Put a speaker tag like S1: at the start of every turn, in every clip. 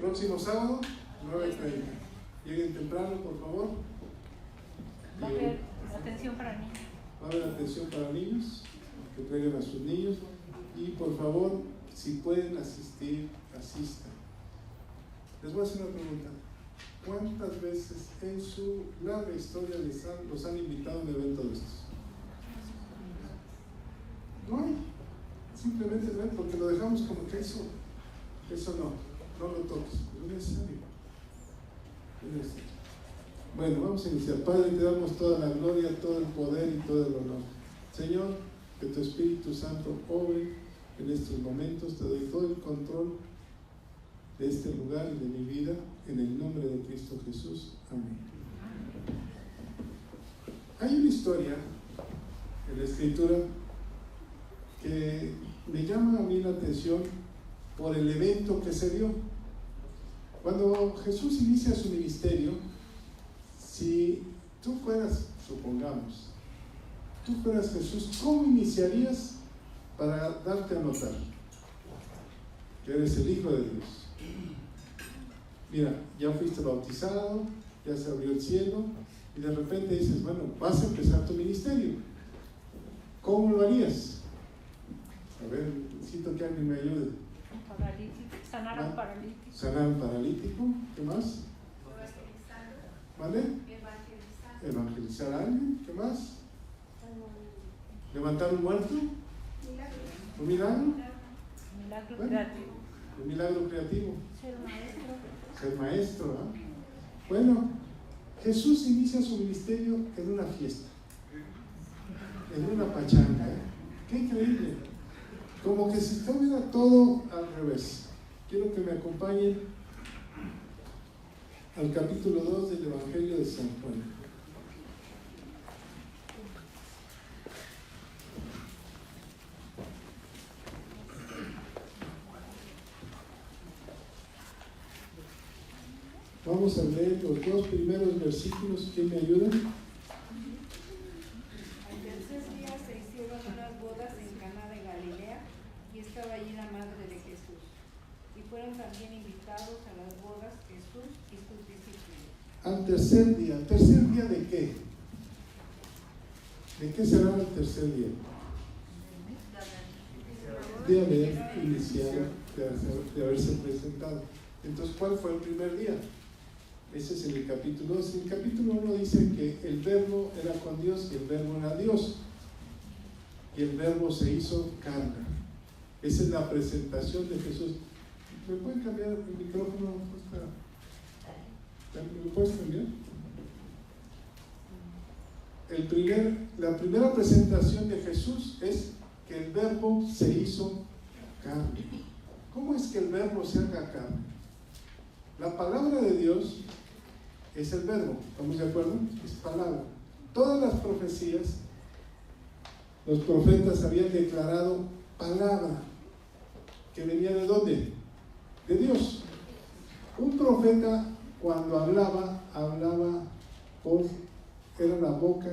S1: Próximo sábado, 9:30. Lleguen temprano, por favor.
S2: Va a haber atención para niños.
S1: Va a haber atención para niños, que traigan a sus niños. Y por favor, si pueden asistir, asistan. Les voy a hacer una pregunta. ¿Cuántas veces en su larga historia los han invitado a un evento de estos? No hay. Simplemente ven, porque lo dejamos como que eso no lo toques. No es necesario. Bueno, vamos a iniciar. Padre, te damos toda la gloria, todo el poder y todo el honor. Señor, que tu Espíritu Santo obre en estos momentos. Te doy todo el control de este lugar y de mi vida, en el nombre de Cristo Jesús. Amén. Hay una historia en la Escritura que me llama a mí la atención por el evento que se dio. Cuando Jesús inicia su ministerio, si tú fueras, supongamos, tú fueras Jesús, ¿cómo iniciarías para darte a notar que eres el Hijo de Dios? Mira, ya fuiste bautizado, ya se abrió el cielo, y de repente dices, bueno, vas a empezar tu ministerio. ¿Cómo lo harías? A ver, necesito que alguien me ayude.
S2: Sanar a un paralítico.
S1: Sanar a un paralítico. ¿Qué más? ¿Vale? Evangelizar a alguien. ¿Qué más? Levantar un muerto. ¿Un milagro?
S2: Milagro
S1: Bueno,
S2: creativo.
S1: un milagro creativo.
S2: Ser maestro.
S1: Ser maestro, ¿eh? Bueno, Jesús inicia su ministerio en una fiesta, en una pachanga, ¿eh? ¡Qué increíble! Como que si estuviera todo al revés. Quiero que me acompañen al capítulo 2 del Evangelio de San Juan. Vamos a leer los dos primeros versículos. ¿Quién me ayuda?
S3: Al tercer día se hicieron unas bodas en Caná de Galilea y estaba allí la madre de Jesús. Y fueron también invitados a las bodas Jesús y sus discípulos.
S1: Al tercer día. ¿El tercer día de qué? ¿De qué será el tercer día? De haber iniciado, de haberse presentado. Entonces, ¿cuál fue el primer día? Ese es en el capítulo 2. En el capítulo 1 dice que el verbo era con Dios y el verbo era Dios. Y el verbo se hizo carne. Esa es la presentación de Jesús. ¿Me pueden cambiar el micrófono? ¿Me puedes cambiar? La primera presentación de Jesús es que el verbo se hizo carne. ¿Cómo es que el verbo se haga carne? La palabra de Dios es el verbo, ¿estamos de acuerdo? Es palabra. Todas las profecías, los profetas habían declarado palabra, que venía ¿de dónde? De Dios. Un profeta cuando hablaba era la boca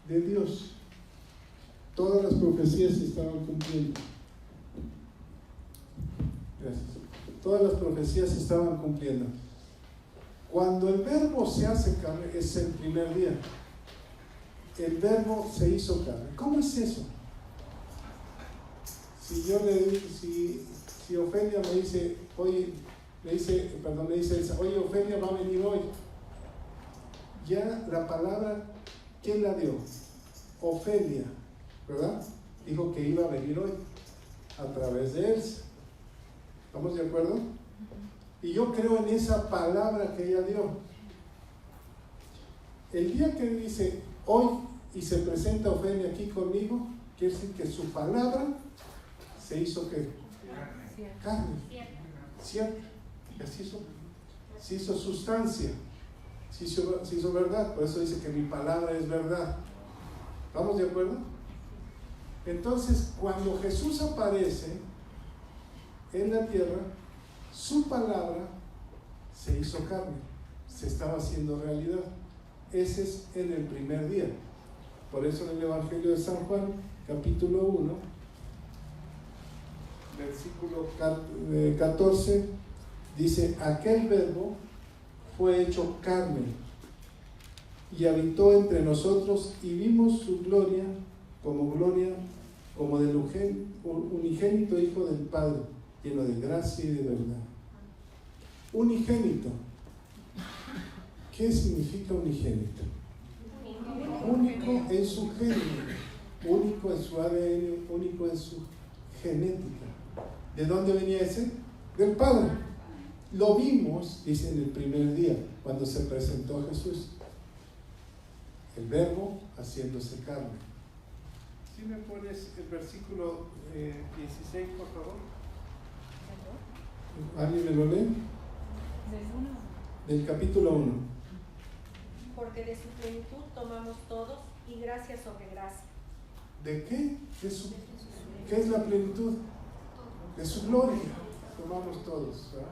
S1: de Dios. Todas las profecías se estaban cumpliendo. Gracias. Todas las profecías se estaban cumpliendo. Cuando el verbo se hace carne, es el primer día. El verbo se hizo carne. ¿Cómo es eso? Si Ofelia me dice, oye, Elsa, oye, Ofelia va a venir hoy. Ya la palabra, ¿quién la dio? Ofelia, ¿verdad? Dijo que iba a venir hoy a través de Elsa. ¿Estamos de acuerdo? Y yo creo en esa palabra que ella dio. El día que dice hoy y se presenta Ofelia aquí conmigo, quiere decir que su palabra se hizo ¿qué? Carne. Cierto. Se hizo sustancia. Se hizo verdad. Por eso dice que mi palabra es verdad. ¿Estamos de acuerdo? Entonces, cuando Jesús aparece en la tierra, su palabra se hizo carne, se estaba haciendo realidad. Ese es en el primer día. Por eso en el Evangelio de San Juan, capítulo 1, versículo 14, Dice, aquel verbo fue hecho carne y habitó entre nosotros y vimos su gloria, como del unigénito Hijo del Padre, lleno de gracia y de verdad. Unigénito. ¿Qué significa unigénito? Único en su género, único en su ADN, único en su genética. ¿De dónde venía ese? Del Padre. Lo vimos, dice, en el primer día, cuando se presentó a Jesús. El verbo haciéndose carne. Si me pones el versículo 16, por favor. ¿Alguien me lo lee? Del capítulo 1.
S4: Porque de su plenitud tomamos todos y gracia sobre gracia.
S1: ¿De qué? ¿Qué es la plenitud? De su gloria. Tomamos todos, ¿verdad?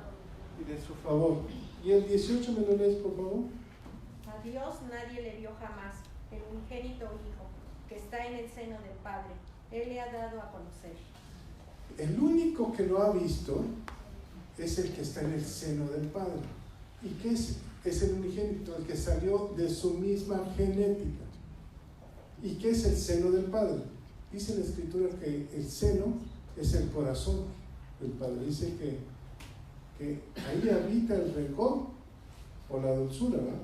S1: Y de su favor. ¿Y el 18 me lo lees, por favor?
S4: A Dios nadie le vio jamás, el unigénito Hijo, que está en el seno del Padre. Él le ha dado a conocer.
S1: El único que lo ha visto es el que está en el seno del Padre. ¿Y qué es? Es el unigénito, el que salió de su misma genética. ¿Y qué es el seno del Padre? Dice la Escritura que el seno es el corazón del Padre. Dice que ahí habita el rencor o la dulzura, ¿verdad?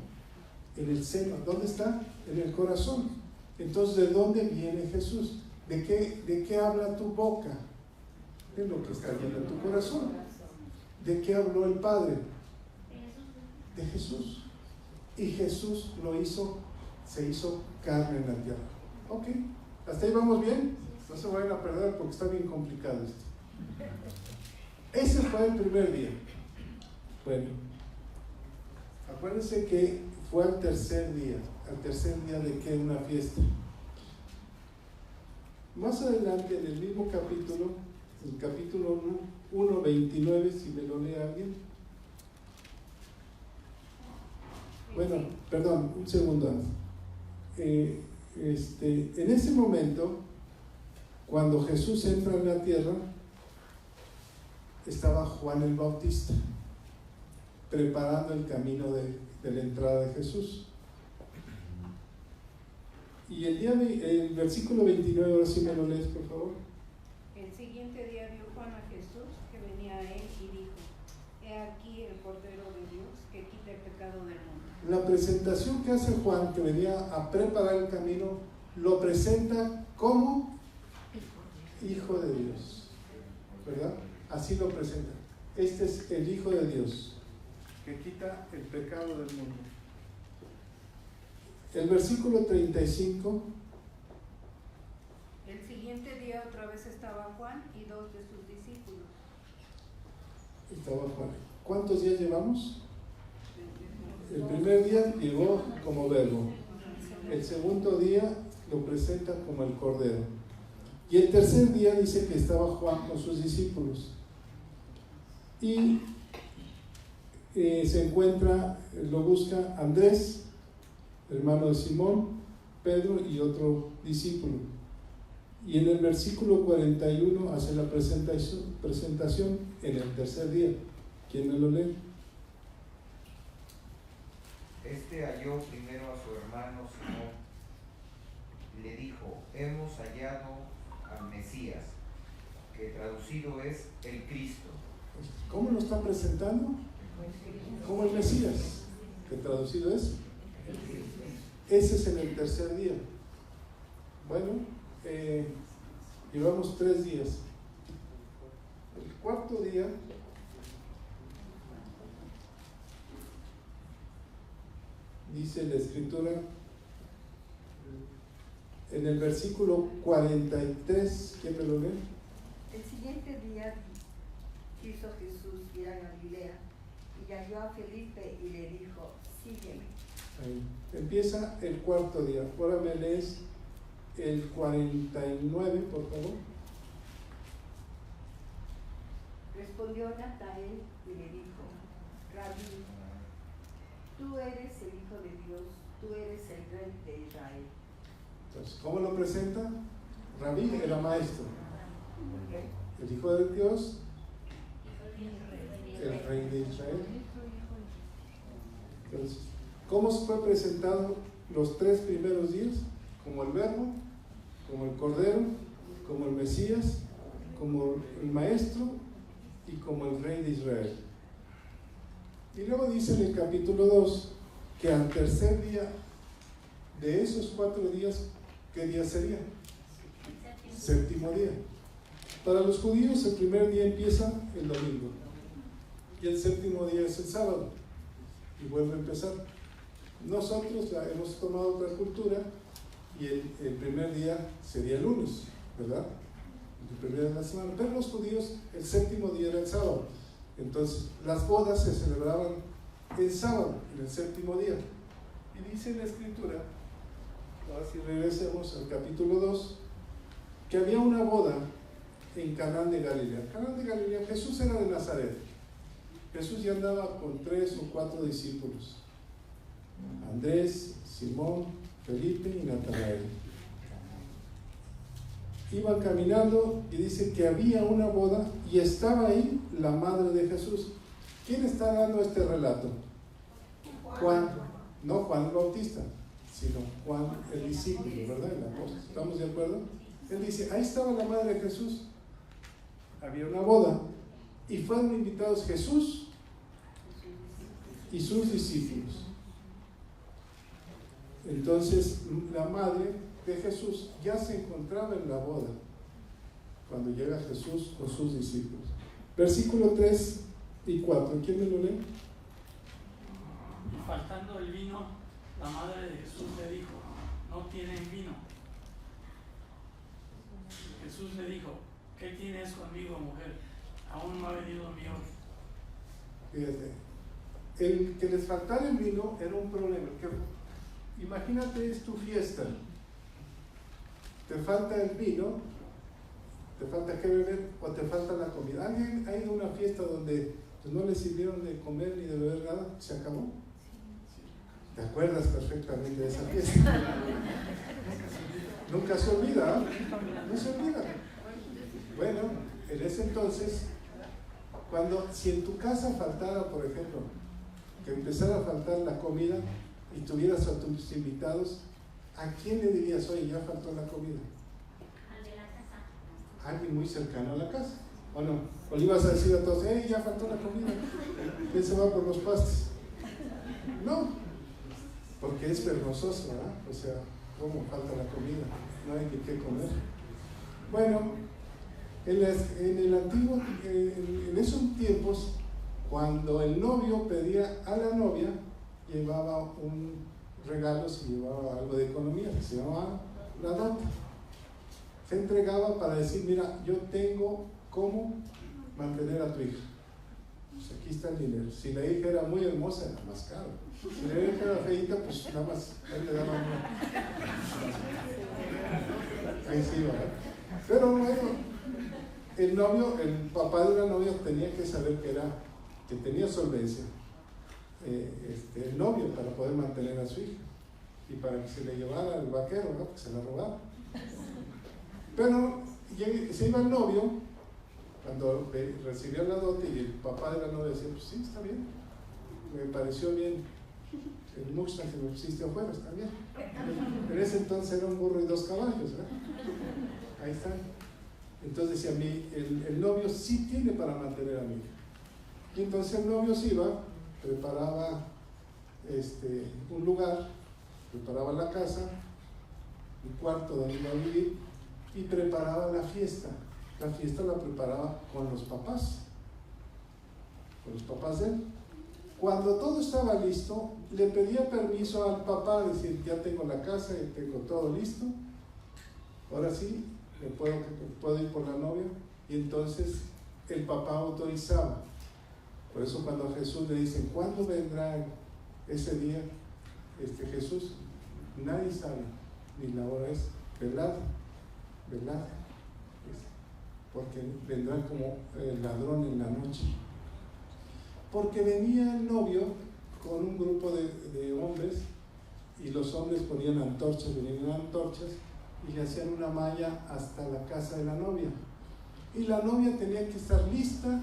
S1: En el seno. ¿Dónde está? En el corazón. Entonces, ¿de dónde viene Jesús? ¿De qué habla tu boca? De lo que está lleno en tu corazón. ¿De qué habló el Padre? De Jesús. Y Jesús se hizo carne en la tierra. Ok, ¿hasta ahí vamos bien? No se vayan a perder porque está bien complicado esto. Ese fue el primer día. Bueno, acuérdense que fue al tercer día de que una fiesta. Más adelante en el mismo capítulo, el capítulo 1:29, si me lo lee alguien. Bueno, perdón, un segundo antes. En ese momento, cuando Jesús entra en la tierra, estaba Juan el Bautista preparando el camino de la entrada de Jesús. Y el versículo 29, ahora sí me lo lees, por favor.
S3: El siguiente día vio Juan a Jesús que venía a él y dijo: He aquí el Cordero de Dios que quita el pecado del mundo.
S1: La presentación que hace Juan, que venía a preparar el camino, lo presenta como Hijo de Dios, ¿verdad? Así lo presenta. Este es el Hijo de Dios que quita el pecado del mundo. El versículo 35.
S3: El siguiente día otra vez estaba Juan y dos de sus discípulos.
S1: Estaba Juan. ¿Cuántos días llevamos? El primer día llegó como verbo. El segundo día lo presenta como el Cordero. Y el tercer día dice que estaba Juan con sus discípulos. Y se encuentra, lo busca Andrés, hermano de Simón, Pedro y otro discípulo. Y en el versículo 41 hace la presentación en el tercer día. ¿Quién me lo lee?
S5: Este halló primero a su hermano Simón y le dijo: hemos hallado al Mesías, que traducido es el Cristo.
S1: ¿Cómo lo está presentando? Como el Mesías, que traducido es. Ese es en el tercer día. Bueno, llevamos 3 días. El cuarto día dice la Escritura en el versículo 43, ¿quién me lo lee?
S6: El siguiente día quiso Jesús ir a Galilea y halló a Felipe y le dijo: sígueme.
S1: Ahí. Empieza el cuarto día. Ahora me lees el 49, por favor.
S6: Respondió Natanael y le dijo: Rabí, tú eres el Hijo de Dios, tú eres el Rey de Israel.
S1: Entonces, ¿cómo lo presenta? Rabí era maestro. El Hijo de Dios, el rey de Israel. Entonces, ¿cómo se fue presentado los 3 primeros días? Como el Verbo, como el Cordero, como el Mesías, como el Maestro y como el Rey de Israel. Y luego dice en el capítulo 2 que al tercer día de esos 4 días, ¿qué día sería? Séptimo día. Para los judíos el primer día empieza el domingo y el séptimo día es el sábado y vuelve a empezar. Nosotros hemos tomado otra cultura y el primer día sería el lunes, ¿verdad? El primer día de la semana. Pero los judíos el séptimo día era el sábado. Entonces las bodas se celebraban el sábado, en el séptimo día. Y dice en la escritura, ahora si regresemos al capítulo 2, que había una boda en Caná de Galilea. Caná de Galilea, Jesús era de Nazaret. Jesús ya andaba con 3 o 4 discípulos: Andrés, Simón, Felipe y Natanael. Iban caminando y dice que había una boda y estaba ahí la madre de Jesús. ¿Quién está dando este relato? Juan, no Juan el Bautista, sino Juan el discípulo, ¿verdad? El apóstol. ¿Estamos de acuerdo? Él dice, ahí estaba la madre de Jesús. Había una boda y fueron invitados Jesús y sus discípulos. Entonces la madre de Jesús ya se encontraba en la boda cuando llega Jesús con sus discípulos. Versículo 3 y 4, ¿quién me lo lee?
S7: Y faltando el vino, la madre de Jesús le dijo, no tienen vino. Jesús le dijo, ¿qué tienes conmigo, mujer? Aún no ha venido mi hora.
S1: Fíjate, el que les faltara el vino era un problema. Imagínate, es tu fiesta, te falta el vino, te falta qué beber o te falta la comida. ¿Alguien ha ido a una fiesta donde pues, no le sirvieron de comer ni de beber nada? ¿Se acabó? ¿Te acuerdas perfectamente de esa fiesta? Nunca se olvida, ¿eh? No se olvida. Bueno, en ese entonces, si en tu casa faltara, por ejemplo, que empezara a faltar la comida y tuvieras a tus invitados, ¿a quién le dirías, oye, ya faltó la comida?
S2: Al de la casa.
S1: Alguien muy cercano a la casa, ¿o no? O le ibas a decir a todos, ya faltó la comida, ¿quién se va por los pastes? No, porque es vergonzoso, ¿verdad? O sea, ¿cómo falta la comida? No hay ni qué comer. Bueno, en el antiguo, en esos tiempos, cuando el novio pedía a la novia, llevaba un regalo, se llevaba algo de economía, que se llamaba la dot. Se entregaba para decir, mira, yo tengo cómo mantener a tu hija. Pues aquí está el dinero. Si la hija era muy hermosa, era más caro. Si la hija era feita, pues nada más, ahí le daban una. Ahí sí, ¿verdad? Pero bueno, el papá de la novia tenía que saber que tenía solvencia. El novio para poder mantener a su hija y para que se le llevara al vaquero, ¿no? Que se la robara. Pero se iba el novio cuando recibía la dote y el papá de la novia decía, pues sí, está bien, me pareció bien el Mustang que me pusiste afuera, está bien. En ese entonces era un burro y 2 caballos, ¿verdad? Ahí está. Entonces decía, el novio sí tiene para mantener a mi hija. Y entonces el novio se iba, preparaba un lugar, preparaba la casa, un cuarto donde iba a vivir y preparaba la fiesta. La fiesta la preparaba con los papás de él. Cuando todo estaba listo, le pedía permiso al papá, decir, ya tengo la casa, ya tengo todo listo, ahora sí, puedo ir por la novia. Y entonces el papá autorizaba. Por eso cuando a Jesús le dicen, ¿cuándo vendrá ese día? Jesús, nadie sabe, ni la hora es, velad, porque vendrá como el ladrón en la noche. Porque venía el novio con un grupo de hombres y los hombres ponían antorchas, venían antorchas y le hacían una malla hasta la casa de la novia. Y la novia tenía que estar lista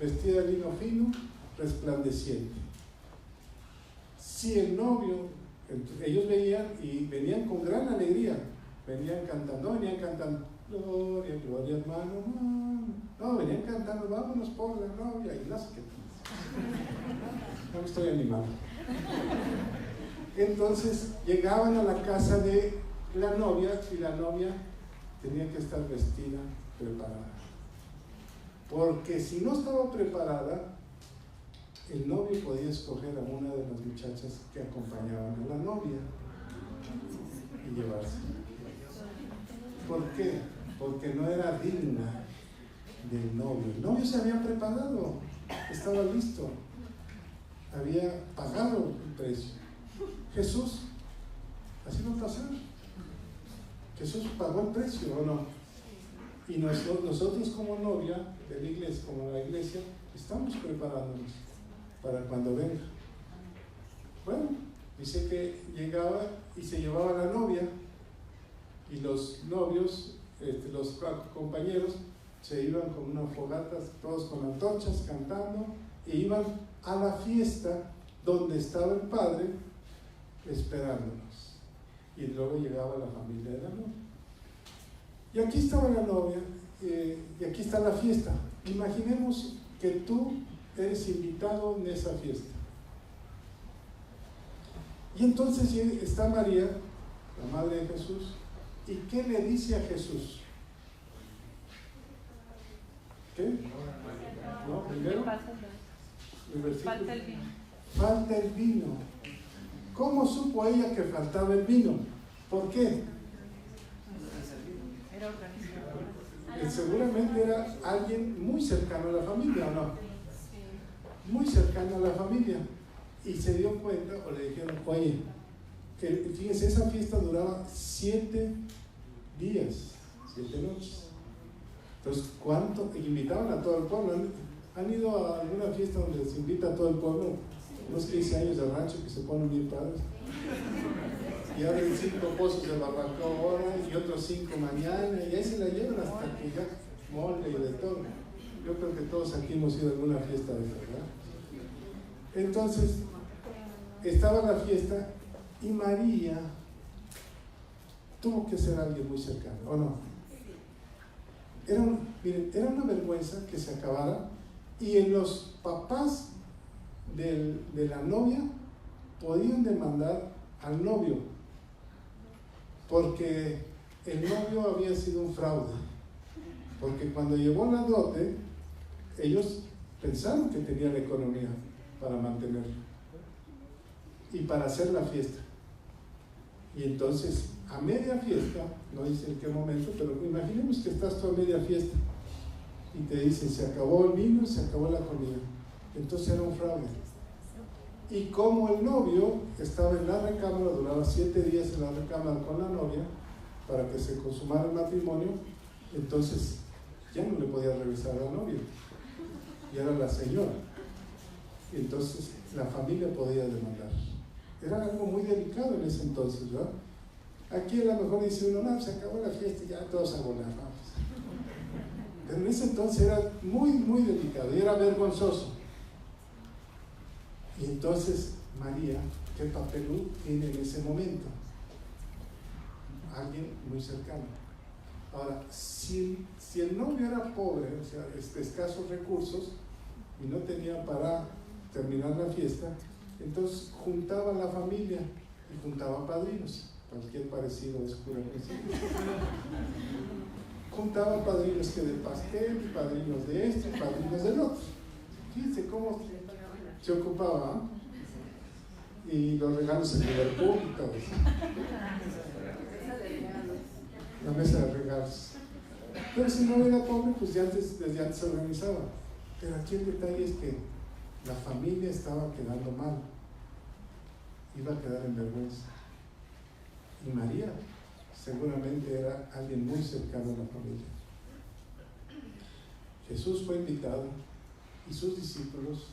S1: vestida de lino fino, resplandeciente. Si el novio, ellos veían y venían con gran alegría, venían cantando, gloria, gloria hermano, no, venían cantando, vámonos por la novia, y no sé qué. No me estoy animando. Entonces llegaban a la casa de la novia y la novia tenía que estar vestida, preparada. Porque si no estaba preparada, el novio podía escoger a una de las muchachas que acompañaban a la novia y llevarse. ¿Por qué? Porque no era digna del novio. El novio se había preparado, estaba listo, había pagado el precio. Jesús, así va a pasar. Jesús pagó el precio, ¿o no? Y nosotros como novia de la iglesia, como la iglesia, estamos preparándonos para cuando venga. Bueno, dice que llegaba y se llevaba a la novia, y los novios, los compañeros, se iban con unas fogatas, todos con antorchas, cantando, e iban a la fiesta donde estaba el padre esperándonos. Y luego llegaba la familia de la novia. Y aquí estaba la novia, y aquí está la fiesta. Imaginemos que tú eres invitado en esa fiesta. Y entonces está María, la madre de Jesús, ¿y qué le dice a Jesús? ¿Qué? No, primero, el versículo.
S2: Falta el vino.
S1: Falta el vino. ¿Cómo supo ella que faltaba el vino? ¿Por qué?
S2: Era organizado.
S1: Seguramente era alguien muy cercano a la familia, ¿o no? Muy cercano a la familia. Y se dio cuenta, o le dijeron, oye, que fíjense, esa fiesta duraba 7 días, 7 noches. Entonces, ¿cuánto? Invitaban a todo el pueblo. ¿Han ido a alguna fiesta donde se invita a todo el pueblo? Unos 15 años de rancho que se ponen bien padres. Y abren 5 pozos de barbacoa ahora y otros 5 mañana, y ahí se la llevan hasta que ya mole y de todo. Yo creo que todos aquí hemos ido a alguna fiesta de esa, ¿verdad? Entonces, estaba la fiesta y María tuvo que ser alguien muy cercano, ¿o no? Miren, era una vergüenza que se acabara, y en los papás de la novia podían demandar al novio, porque el novio había sido un fraude, porque cuando llegó la dote, ellos pensaron que tenía la economía para mantenerlo y para hacer la fiesta. Y entonces, a media fiesta, no dice en qué momento, pero imaginemos que estás tú a media fiesta y te dicen, se acabó el vino, se acabó la comida. Entonces era un fraude. Y como el novio estaba en la recámara, duraba 7 días en la recámara con la novia para que se consumara el matrimonio, entonces ya no le podía regresar a la novia, y era la señora. Y entonces la familia podía demandar. Era algo muy delicado en ese entonces, ¿verdad? Aquí a lo mejor dice uno, no, se acabó la fiesta y ya todos a volar, vamos. Pero en ese entonces era muy, muy delicado y era vergonzoso. Y entonces María, ¿qué papel tiene en ese momento? Alguien muy cercano. Ahora, si el novio era pobre, o sea, de escasos recursos, y no tenía para terminar la fiesta, entonces juntaba a la familia y juntaba padrinos. Cualquier parecido es pura coincidencia. Juntaba padrinos que del pastel, padrinos de esto, padrinos del otro. Fíjense cómo se ocupaba, ¿eh? Y los regalos en Liverpool y todo eso. La mesa de regalos. Pero si no era pobre, pues desde antes se organizaba. Pero aquí el detalle es que la familia estaba quedando mal, iba a quedar en vergüenza. Y María seguramente era alguien muy cercano a la familia. Jesús fue invitado, y sus discípulos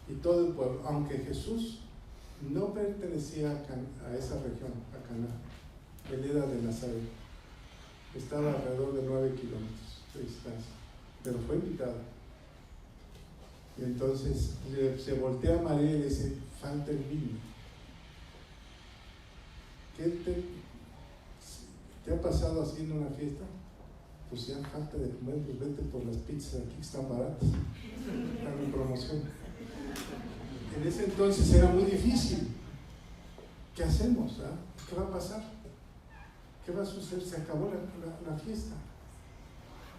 S1: y todo el pueblo, aunque Jesús no pertenecía a esa región, a Caná. Él era de Nazaret, estaba alrededor de 9 kilómetros de distancia, pero fue invitado. Y entonces se voltea a María y le dice, falta el vino. ¿Qué te ha pasado haciendo una fiesta? Pues ya falta de comer, pues vete por las pizzas aquí que están baratas, están en promoción. En ese entonces era muy difícil. ¿Qué hacemos? ¿Qué va a pasar? ¿Qué va a suceder? Se acabó la fiesta.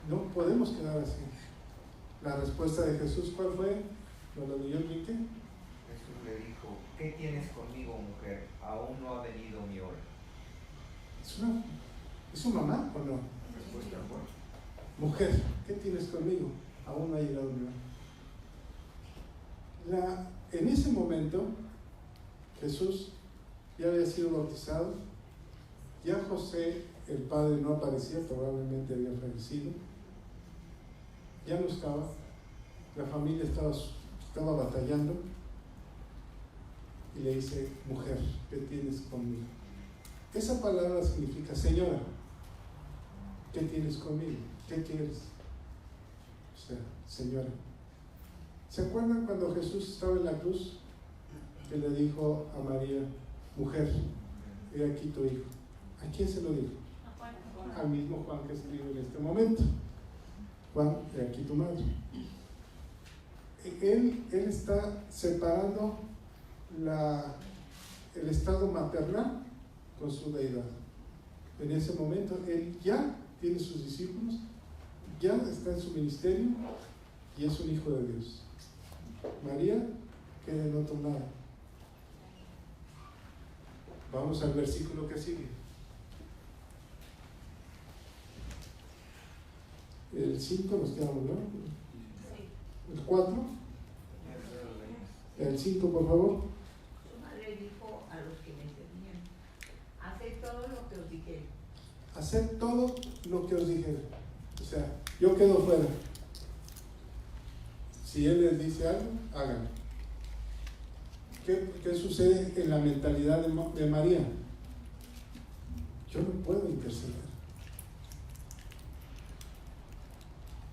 S1: No podemos quedar así. La respuesta de Jesús, ¿cuál fue? ¿No lo leyó Enrique?
S5: Jesús le dijo, ¿qué tienes conmigo, mujer? Aún no ha venido mi hora.
S1: ¿Es su mamá o no?
S5: Respuesta fue,
S1: Mujer, ¿qué tienes conmigo? Aún no ha llegado mi hora. En ese momento, Jesús ya había sido bautizado, ya José, el padre, no aparecía, probablemente había fallecido, ya no estaba, la familia estaba batallando, y le dice, mujer, ¿qué tienes conmigo? Esa palabra significa, señora, ¿qué tienes conmigo? ¿Qué quieres? O sea, señora. ¿Se acuerdan cuando Jesús estaba en la cruz? Que le dijo a María, mujer, he aquí tu hijo. ¿A quién se lo dijo? Al mismo Juan que escribe en este momento. Juan, he aquí tu madre. Él está separando el estado maternal con su deidad. En ese momento, él ya tiene sus discípulos, ya está en su ministerio y es un hijo de Dios. María queda en otro lado. Vamos al versículo que sigue. El 5 nos quedamos, ¿no? El 4. El 5, por favor.
S6: Su madre dijo a los que me tenían, haced todo lo que os dijere.
S1: Hacer todo lo que os dijera. O sea, yo quedo fuera. Si Él les dice algo, háganlo. ¿Qué sucede en la mentalidad de María? Yo no puedo interceder.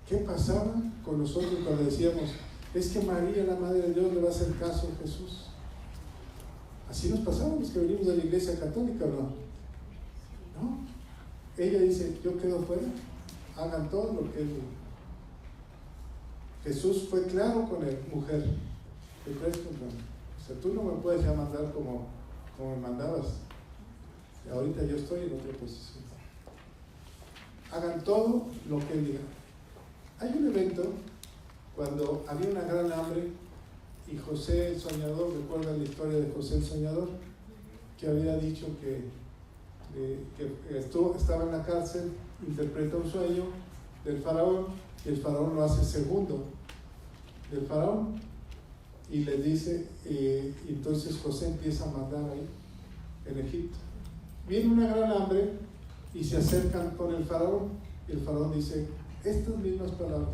S1: ¿Qué pasaba con nosotros cuando decíamos, es que María, la Madre de Dios, le va a hacer caso a Jesús? Así nos pasaba los que venimos de la Iglesia Católica, ¿o no? No. Ella dice, yo quedo fuera, hagan todo lo que Él diga. Jesús fue claro con él, mujer, ¿te crees contra mí? O sea, tú no me puedes ya mandar como me mandabas. Ahorita yo estoy en otra posición. Hagan todo lo que Él diga. Hay un evento cuando había una gran hambre y José el Soñador, ¿recuerdan la historia de José el Soñador? Que había dicho que estaba en la cárcel, interpreta un sueño del faraón y el faraón lo hace segundo del faraón y le dice, entonces José empieza a mandar ahí en Egipto. Viene una gran hambre y se acercan con el faraón y el faraón dice estas mismas palabras,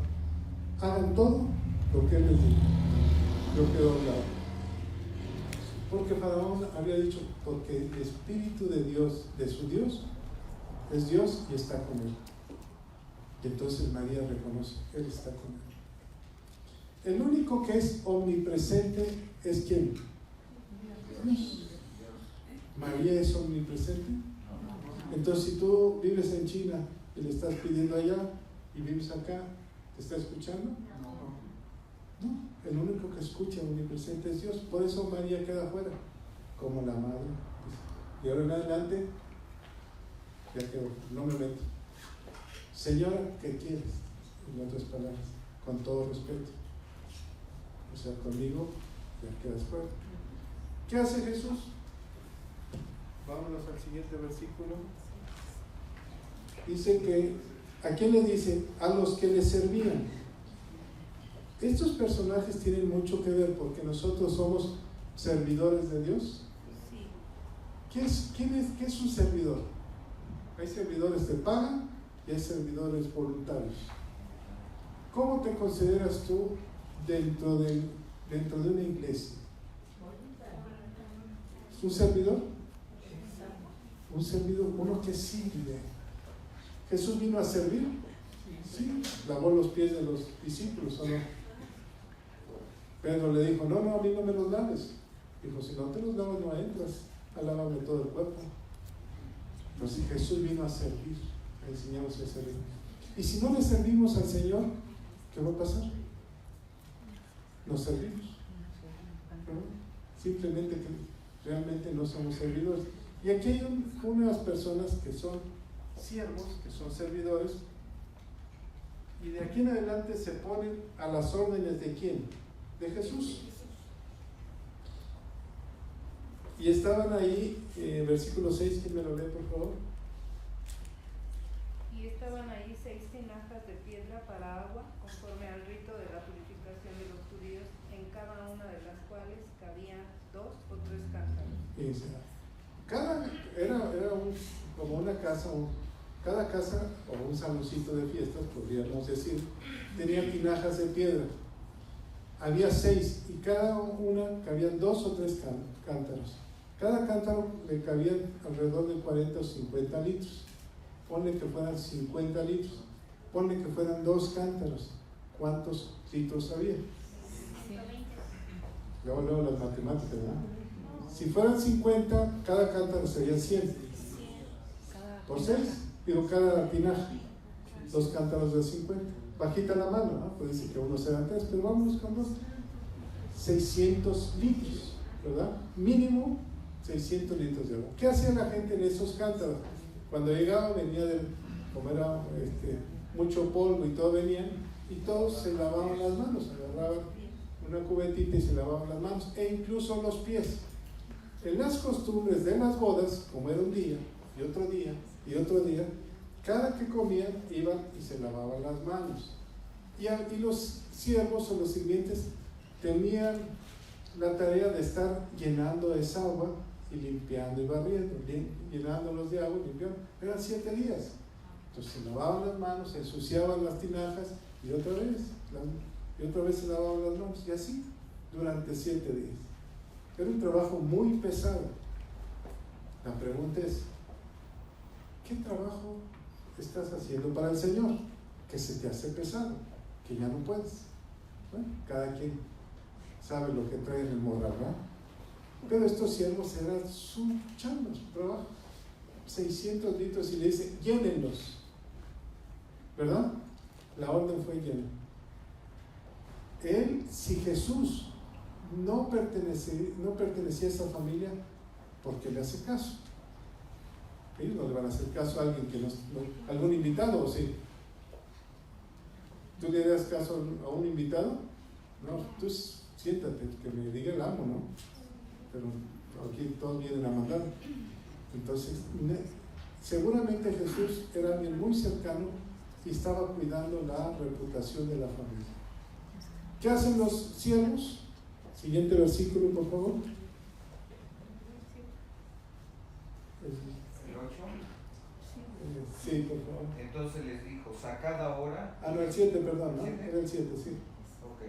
S1: hagan todo lo que él les diga. Yo quedo a un lado. Porque faraón había dicho, porque el Espíritu de Dios, de su Dios, es Dios y está con él. Y entonces María reconoce, Él está con él. El único que es omnipresente es ¿quién? Dios. María es omnipresente. Entonces si tú vives en China y le estás pidiendo allá y vives acá, ¿te está escuchando? No, el único que escucha omnipresente es Dios. Por eso María queda afuera, como la madre. De ahora en adelante, ya quedó, no me meto. Señora, ¿qué quieres? En otras palabras, con todo respeto. O sea, conmigo ya quedas fuera. ¿Qué hace Jesús? Vámonos al siguiente versículo. Dice que, ¿a quién le dice? A los que le servían. Estos personajes tienen mucho que ver porque nosotros somos servidores de Dios. ¿Qué es un servidor? Hay servidores que pagan y hay servidores voluntarios. ¿Cómo te consideras tú dentro de una iglesia? ¿Un servidor? Un servidor, uno que sirve. ¿Jesús vino a servir? Sí, lavó los pies de los discípulos, ¿o no? Pedro le dijo, no, a mí no me los laves. Dijo, si no te los lavas no entras, lávame todo el cuerpo. Entonces Jesús vino a servir, a enseñarnos a servir. Y si no le servimos al Señor, ¿qué va a pasar? Nos servimos. ¿No? Simplemente que realmente no somos servidores. Y aquí hay unas personas que son siervos, que son servidores, y de aquí en adelante se ponen a las órdenes ¿de quién? De Jesús. Y estaban ahí, versículo 6, ¿quién me lo lee por favor?
S3: Y estaban ahí 6 tinajas de piedra para agua, conforme al rito de la purificación de los judíos, en cada una de las cuales cabían 2 o 3 cántaros. Era como una casa, cada casa o un saloncito de fiestas, podríamos decir, tenía tinajas de piedra. Había 6 y cada una cabían 2 o 3 cántaros. Cada cántaro le cabían alrededor de 40 o 50 litros. Ponle que fueran 50 litros. Ponle que fueran 2 cántaros. ¿Cuántos litros había?
S2: 120.
S1: Luego las matemáticas, ¿verdad? Si fueran 50, cada cántaro sería 100. Por 6, digo cada tinaja. 2 cántaros de 50. Bajita la mano, ¿no? Pues dice que unos eran 3, pero vámonos con 2. 600 litros, ¿verdad? Mínimo 600 litros de agua. ¿Qué hacía la gente en esos cántaros? Cuando llegaba, venía como era mucho polvo y todo venía, y todos se lavaban las manos, agarraban una cubetita y se lavaban las manos, e incluso los pies. En las costumbres de las bodas, como era un día, y otro día, y otro día, cada que comían iban y se lavaban las manos. Y los siervos o los sirvientes tenían la tarea de estar llenando esa agua y limpiando y barriendo, llenándolos de agua y limpiando. Eran 7 días. Entonces se lavaban las manos, se ensuciaban las tinajas y otra vez se lavaban las manos, y así durante 7 días. Era un trabajo muy pesado. La pregunta es, ¿qué trabajo estás haciendo para el Señor que se te hace pesado, que ya no puedes? Bueno, cada quien sabe lo que trae en el morral, ¿verdad? Pero estos siervos eran su chamba, su trabajo. 600 litros y le dice, llénenlos, ¿verdad? La orden fue llena. Si Jesús no pertenecía a esa familia, ¿por qué le hace caso? Ellos no le van a hacer caso a alguien algún invitado, ¿o sí? ¿Tú le das caso a un invitado? No, tú siéntate, que me diga el amo, ¿no? Pero aquí todos vienen a mandar. Entonces, seguramente Jesús era alguien muy cercano y estaba cuidando la reputación de la familia. ¿Qué hacen los siervos? Siguiente versículo, por favor.
S5: ¿El 8?
S1: Sí, por favor.
S5: Entonces les dijo, sacad ahora.
S1: No, el 7, perdón, ¿no?
S5: ¿7?
S1: Era el 7, sí.
S5: Ok.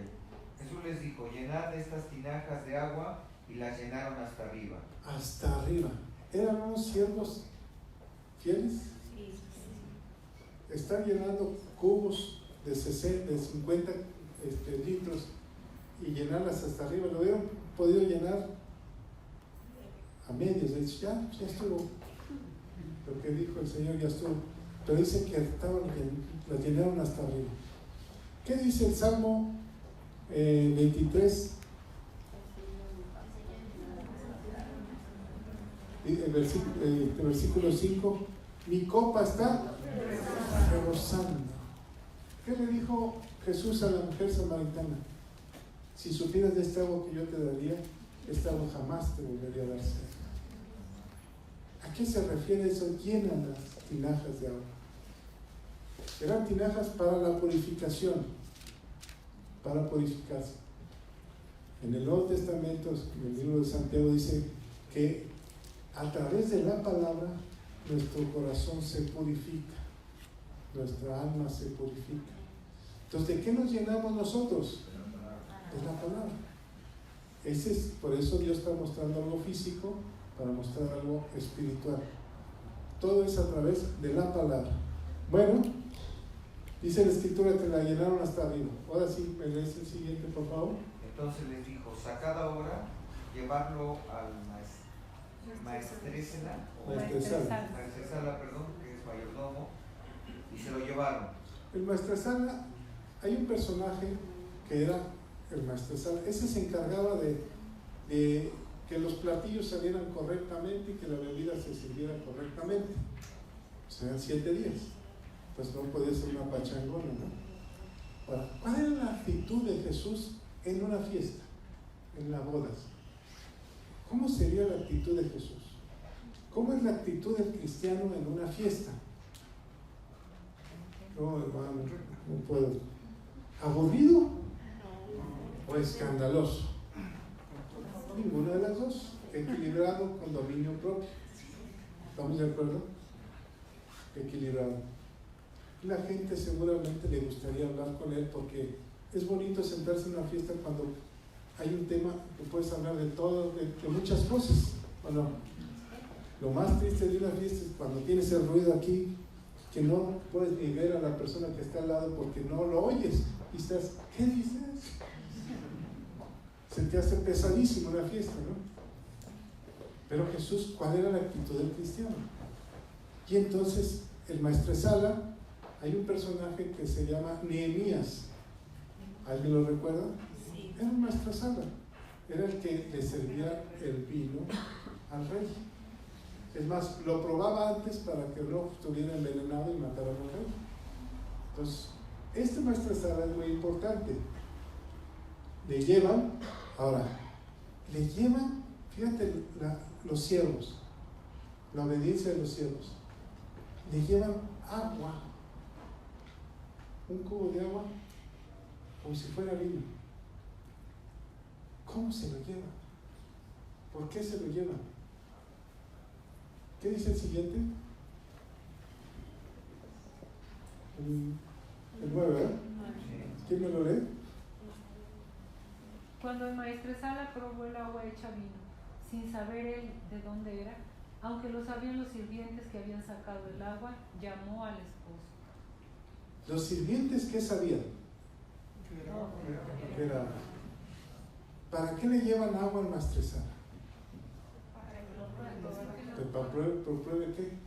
S5: Jesús les dijo, llenad estas tinajas de agua, y las llenaron hasta arriba.
S1: Hasta arriba. ¿Eran unos siervos fieles?
S3: Sí.
S1: Están llenando cubos de 50 litros y llenarlas hasta arriba. Lo hubieran podido llenar a medios. De hecho, ya estuvo. Lo que dijo el Señor ya estuvo. Pero dice que las llenaron hasta arriba. ¿Qué dice el Salmo 23? El versículo 5, mi copa está rebosando. ¿Qué le dijo Jesús a la mujer samaritana? Si supieras de esta agua que yo te daría, esta agua jamás te volvería a dar sed. ¿A qué se refiere eso? Llenan las tinajas de agua. Eran tinajas para la purificación, para purificarse. En el Nuevo Testamento, en el libro de Santiago, dice que a través de la palabra nuestro corazón se purifica, nuestra alma se purifica. Entonces, ¿de qué nos llenamos nosotros? De la palabra. Por eso Dios está mostrando algo físico para mostrar algo espiritual. Todo es a través de la palabra. Bueno, dice la Escritura que la llenaron hasta arriba. Ahora sí, me lees el siguiente, por favor.
S5: Entonces les dijo, sacad ahora, llevarlo al maestresala, perdón, que es mayordomo, y se lo llevaron.
S1: El maestresala, hay un personaje que era el maestresala, ese se encargaba de que los platillos salieran correctamente y que la bebida se sirviera correctamente. Serían 7 días, pues no podía ser una pachangona, ¿no? Ahora, ¿cuál era la actitud de Jesús en una fiesta, en las bodas? ¿Cómo sería la actitud de Jesús? ¿Cómo es la actitud del cristiano en una fiesta? No, hermano, no puedo. ¿Aburrido o escandaloso? Ninguna de las dos. Equilibrado con dominio propio. ¿Estamos de acuerdo? Equilibrado. La gente seguramente le gustaría hablar con él porque es bonito sentarse en una fiesta cuando hay un tema que puedes hablar de todo, de muchas cosas. Bueno, lo más triste de una fiesta es cuando tienes el ruido aquí, que no puedes ni ver a la persona que está al lado porque no lo oyes y estás, ¿qué dices? Se te hace pesadísimo una fiesta, ¿no? Pero Jesús, ¿cuál era la actitud del cristiano? Y entonces el maestresala, hay un personaje que se llama Nehemías. ¿Alguien lo recuerda?
S4: Sí.
S1: Era un maestresala, era el que le servía el vino al rey. Es más, lo probaba antes para que no estuviera envenenado y matara al rey. Entonces, este maestresala es muy importante. Le llevan, fíjate, los siervos, la obediencia de los siervos. Le llevan agua, un cubo de agua, como si fuera vino. ¿Cómo se lo llevan? ¿Por qué se lo llevan? ¿Qué dice el siguiente? El 9, ¿verdad? ¿Quién me lo lee?
S2: Cuando el maestresala probó el agua hecha vino, sin saber él de dónde era, aunque lo sabían los sirvientes que habían sacado el agua, llamó al esposo.
S1: ¿Los sirvientes qué sabían? Era, ¿para qué le llevan agua al maestresala? ¿Para pruebe qué?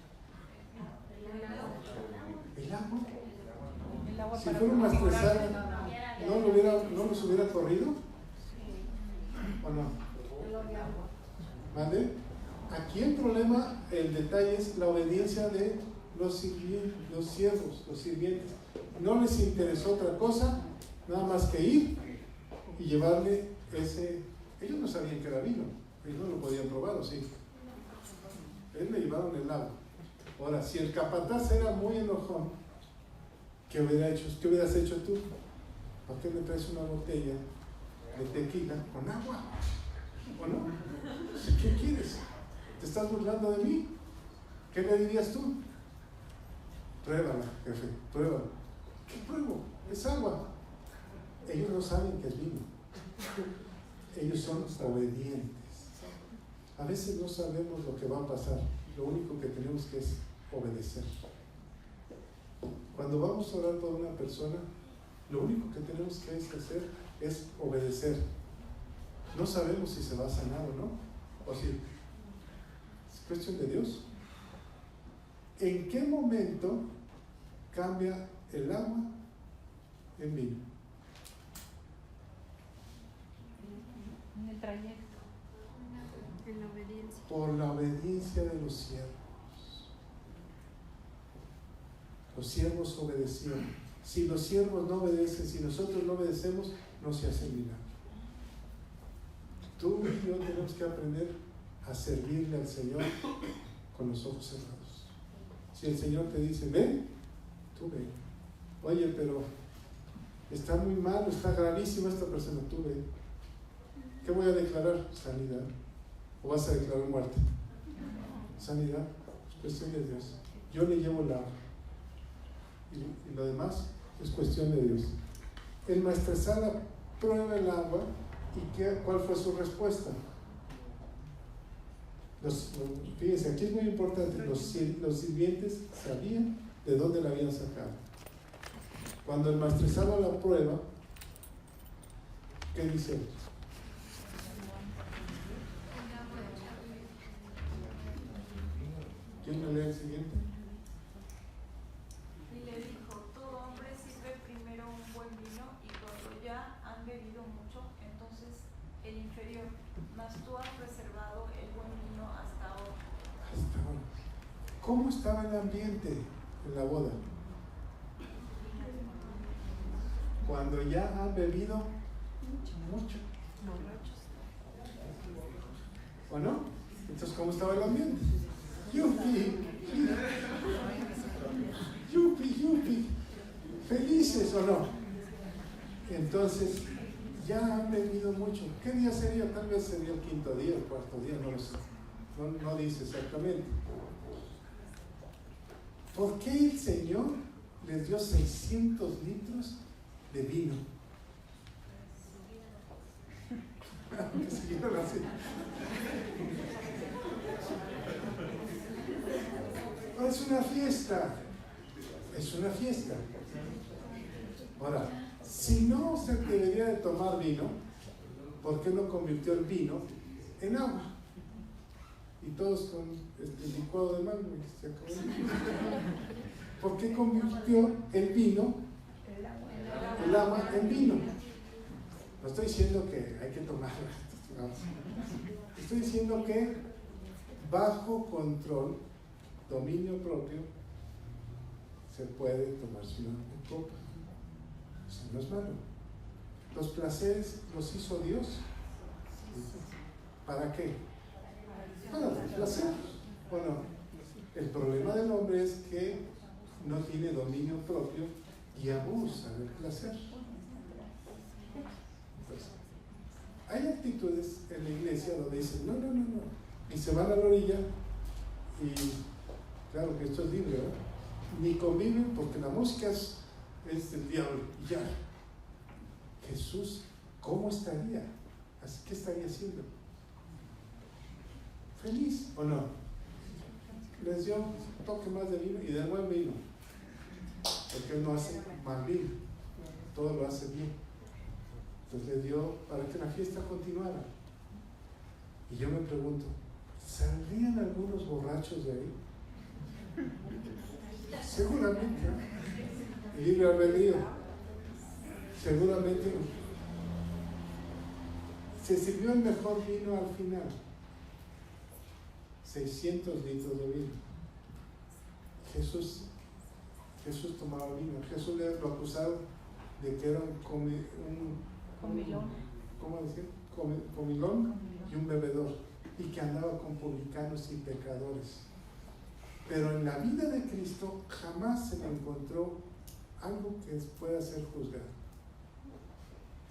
S1: ¿El agua?
S2: El agua
S1: Si
S2: para
S1: fuera un maestresala,
S2: purificarse.
S1: ¿no los hubiera corrido? ¿O no? ¿Vale? Aquí el problema, el detalle es la obediencia de los siervos, los sirvientes. No les interesó otra cosa, nada más que ir y llevarle ese. Ellos no sabían que era vino, ellos no lo podían probar, ¿o sí? Ellos le llevaron el agua. Ahora, si el capataz era muy enojón, ¿qué hubieras hecho tú? ¿Por qué me traes una botella de tequila con agua? ¿O no? ¿Qué quieres? ¿Te estás burlando de mí? ¿Qué le dirías tú? Pruébala, jefe, pruébala. ¿Qué pruebo? Es agua. Ellos no saben que es vino. Ellos son obedientes. A veces no sabemos lo que va a pasar. Lo único que tenemos que es obedecer. Cuando vamos a orar por una persona, lo único que tenemos que hacer es obedecer. No sabemos si se va a sanar o no, o si es cuestión de Dios. ¿En qué momento cambia el agua en vino?
S2: En el trayecto.
S4: En la obediencia.
S1: Por la obediencia de los siervos. Los siervos obedecieron. Si los siervos no obedecen, si nosotros no obedecemos, no se hace milagro. Tú y yo tenemos que aprender a servirle al Señor con los ojos cerrados. Si el Señor te dice, ven, tú ven. Oye, pero está muy mal, está gravísima esta persona, tú ven. ¿Qué voy a declarar? Sanidad. ¿O vas a declarar muerte? Sanidad, es cuestión de Dios. Yo le llevo la agua. Y lo demás es cuestión de Dios. El maestresala prueba el agua y ¿cuál fue su respuesta? Fíjense, aquí es muy importante, los sirvientes sabían de dónde la habían sacado. Cuando el maestresala la prueba, ¿qué dice? ¿Quién me lee el siguiente?
S8: Y le dijo, todo hombre sirve primero un buen vino y cuando ya han bebido mucho, entonces el inferior, mas tú has reservado el buen vino hasta ahora.
S1: Hasta ahora. ¿Cómo estaba el ambiente en la boda? Cuando ya han bebido mucho. ¿O no? Entonces, ¿cómo estaba el ambiente? ¡Yupi! ¡Yupi, yupi! ¿Felices o no? Entonces, ya han bebido mucho. ¿Qué día sería? Tal vez sería el quinto día, el cuarto día, no lo sé. No dice exactamente. ¿Por qué el Señor les dio 600 litros de vino? Que siguieron así. Es una fiesta. Es una fiesta. Ahora, si no se debería de tomar vino, ¿por qué no convirtió el vino en agua? Y todos con el licuado de mango se acabó. ¿Por qué convirtió el vino, el agua en vino? No estoy diciendo que hay que tomarla. Estoy diciendo que bajo control, dominio propio, se puede tomarse una copa. Eso no es malo. Los placeres los hizo Dios. ¿Para qué? Para los placeres. Bueno, el problema del hombre es que no tiene dominio propio y abusa del placer. Entonces, hay actitudes en la iglesia donde dicen no, y se van a la orilla y claro que esto es libre, ¿no? Ni conviven porque la música es del diablo y ya. Jesús, ¿cómo estaría? Así que estaría haciendo. ¿Feliz o no? Les dio un toque más de vino y de buen vino, porque él no hace mal vino, todo lo hace bien. Entonces le dio para que la fiesta continuara. Y yo me pregunto, ¿saldrían algunos borrachos de ahí? Seguramente, ¿no? Libre albedrío. Seguramente se sirvió el mejor vino al final. 600 litros de vino. Jesús tomaba vino. Jesús lo acusaron de que era
S2: comilón.
S1: ¿Cómo decir? Comilón y un bebedor. Y que andaba con publicanos y pecadores. Pero en la vida de Cristo jamás se le encontró algo que pueda ser juzgado.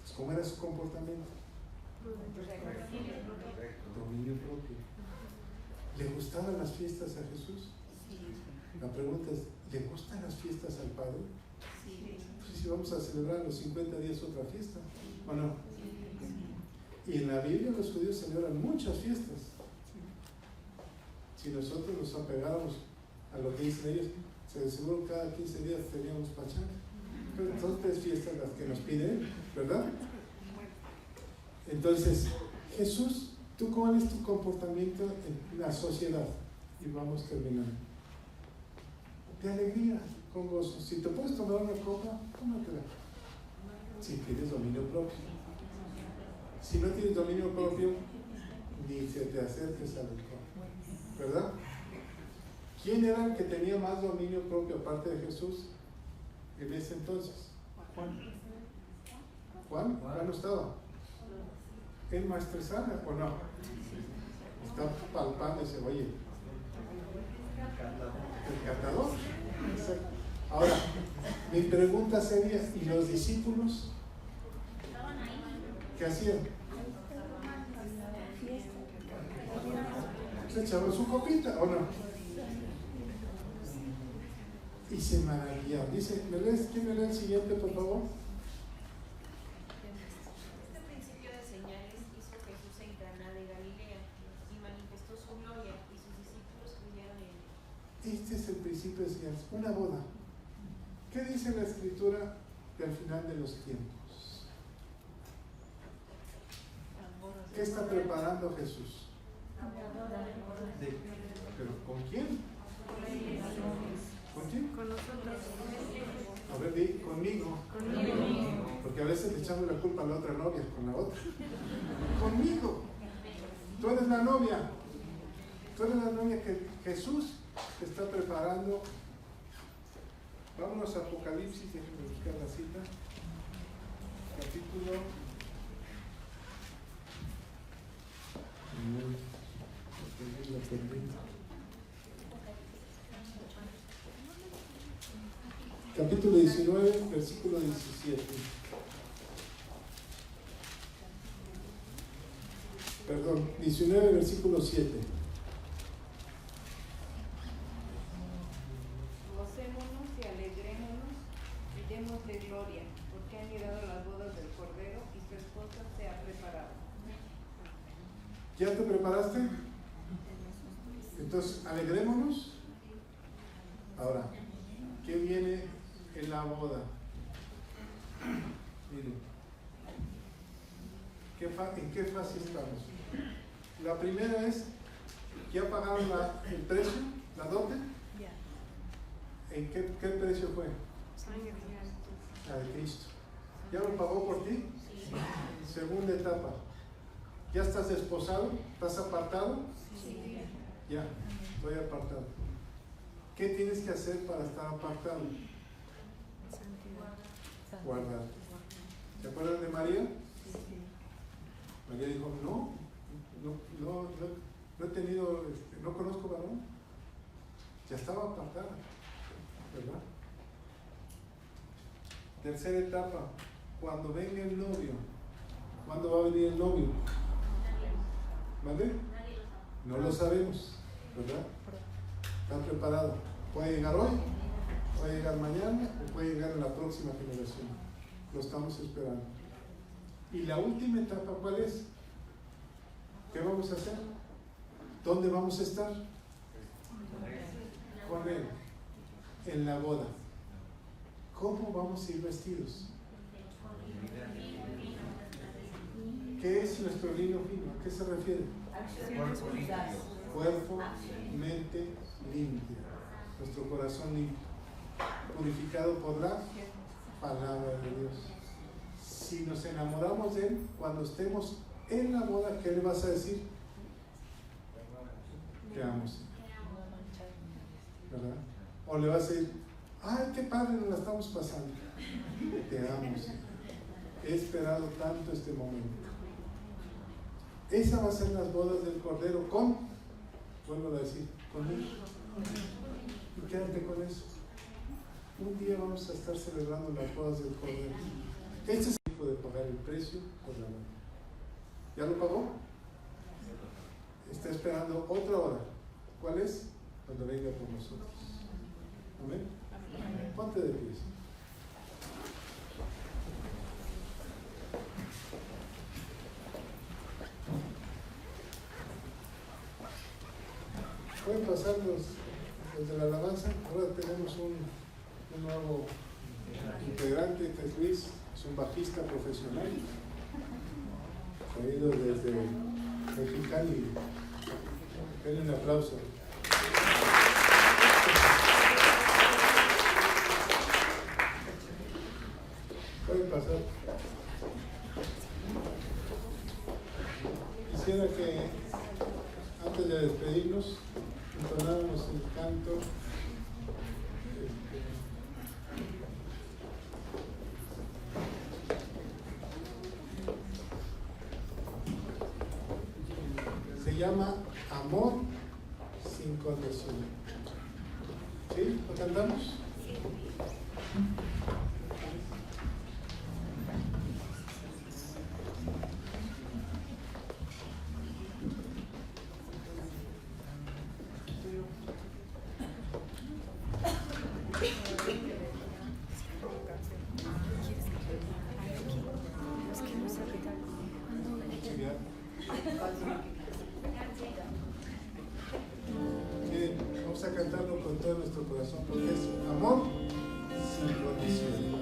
S1: Pues, ¿cómo era su comportamiento? Dominio propio. ¿Le gustaban las fiestas a Jesús? La pregunta es, ¿le gustan las fiestas al Padre? Pues si vamos a celebrar los 50 días otra fiesta, ¿o no? Y en la Biblia los judíos celebran muchas fiestas. Si nosotros nos apegáramos a lo que dicen ellos, de seguro cada 15 días teníamos pachanga. Pero son 3 fiestas las que nos piden, ¿verdad? Entonces, Jesús, ¿tú cuál es tu comportamiento en la sociedad? Y vamos terminando. De alegría, con gozo. Si te puedes tomar una copa, tómatela. Si tienes dominio propio. Si no tienes dominio propio, ni se te acerques al alcohol. ¿Verdad? ¿Quién era el que tenía más dominio propio aparte de Jesús en ese entonces? Juan no estaba. ¿El maestresala o no? Está palpando y dice, oye, el cantador. Ahora, mi pregunta sería, ¿y los discípulos? ¿Qué hacían? ¿Se echaban su copita o no? Y se maravillaron. Dice, ¿quién me lee el siguiente, por favor?
S9: Este principio de señales hizo Jesús en Caná de Galilea y manifestó su gloria y sus discípulos creyeron en él.
S1: Este es el principio de señales, una boda. ¿Qué dice la Escritura del final de los tiempos? ¿Qué está preparando Jesús? ¿Pero con quién? ¿Con quién?
S4: Con nosotros.
S1: A ver, di, conmigo. Porque a veces le echamos la culpa a la otra novia, con la otra. Conmigo. Tú eres la novia. Tú eres la novia que Jesús te está preparando. Vámonos a Apocalipsis, déjenme buscar la cita. Capítulo. Capítulo 19, versículo 17. Perdón, 19, versículo 7.
S3: Gocémonos y alegrémonos y démosle gloria, porque han llegado las bodas del Cordero y su esposa se ha preparado.
S1: ¿Ya te preparaste? Entonces, alegrémonos. Ahora, ¿qué viene en la boda? Miren, ¿en qué fase estamos? La primera es, ¿ya pagaron el precio? ¿La dote? ¿En qué precio fue? La de Cristo. ¿Ya lo pagó por ti? Segunda etapa. ¿Ya estás desposado? ¿Estás apartado? Ya, estoy apartado. ¿Qué tienes que hacer para estar apartado? Guardar. ¿Se acuerdan de María? María dijo, no he tenido, no conozco varón. Ya estaba apartada, ¿verdad? Tercera etapa, cuando venga el novio. ¿Cuándo va a venir el novio? ¿Vale? No lo sabemos, ¿verdad? ¿Está preparado? Puede llegar hoy, puede llegar mañana o puede llegar en la próxima generación. Lo estamos esperando. Y la última etapa, ¿cuál es? ¿Qué vamos a hacer? ¿Dónde vamos a estar? Con Él, en la boda. ¿Cómo vamos a ir vestidos? ¿Qué es nuestro lino fino? ¿A qué se refiere? Cuerpo, mente limpia. Nuestro corazón limpio. Purificado por la palabra de Dios. Si nos enamoramos de Él, cuando estemos en la boda, ¿qué le vas a decir? Te amo, ¿verdad? O le vas a decir, ay, qué padre nos la estamos pasando. Te amo, he esperado tanto este momento. Esa va a ser las bodas del Cordero vuelvo a decir, con Él. Y quédate con eso. Un día vamos a estar celebrando las bodas del Cordero. Este es el tiempo de pagar el precio por la boda. ¿Ya lo pagó? Está esperando otra hora. ¿Cuál es? Cuando venga por nosotros. Amén. Ponte de pie. Pueden pasar los de la alabanza. Ahora tenemos un nuevo integrante, que es Luis, es un bajista profesional. Ha ido desde Mexicali. Denle un aplauso. Pueden pasar. Quisiera que antes de despedirnos entonáramos el canto se llama Amor sin condición. ¿Sí? ¿Lo cantamos? Vamos a cantarlo con todo nuestro corazón porque es amor sin condición.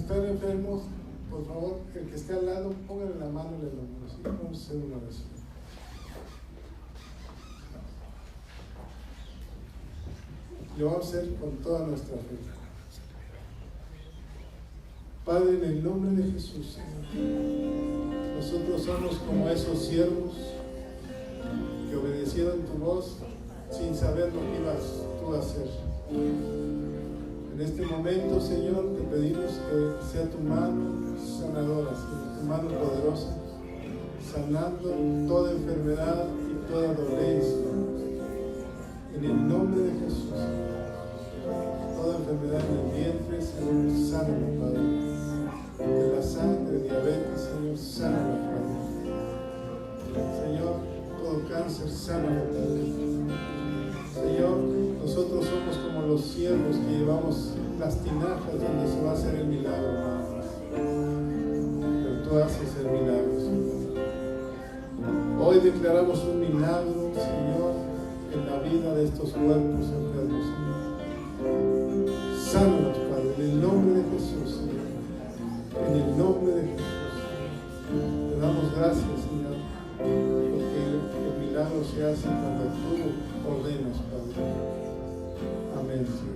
S1: están enfermos, por favor, el que esté al lado, pónganle la mano en el hombro, ¿sí? Vamos a hacer una oración. Lo vamos a hacer con toda nuestra fe. Padre, en el nombre de Jesús, Señor, nosotros somos como esos siervos que obedecieron tu voz sin saber lo que ibas tú a hacer. En este momento, Señor, te pedimos que sea tu mano sanadora, Señor, tu mano poderosa, sanando toda enfermedad y toda dolencia. En el nombre de Jesús, toda enfermedad en el vientre, Señor, sánala, Padre. De la sangre, diabetes, Señor, sánala, Padre. Señor, todo cáncer, sánala, Padre. Señor, nosotros somos como los siervos que llevamos las tinajas donde se va a hacer el milagro, pero tú haces el milagro, Señor. Hoy declaramos un milagro, Señor, en la vida de estos cuerpos enfermos, Señor. Sánalos, Padre, en el nombre de Jesús, Señor. En el nombre de Jesús. Te damos gracias, Señor, porque el milagro se hace cuando tú ordenas, Padre. Amén, Señor.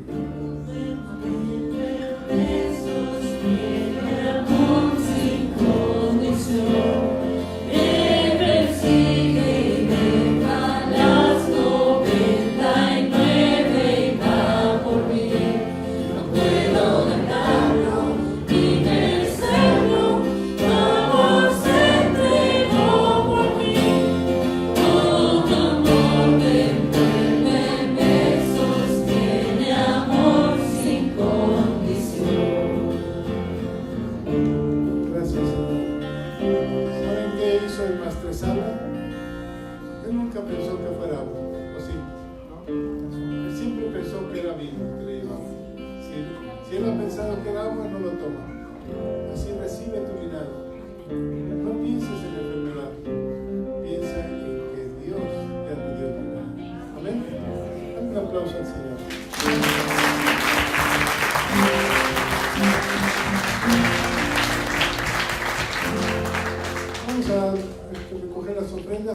S1: Vamos a recoger las ofrendas.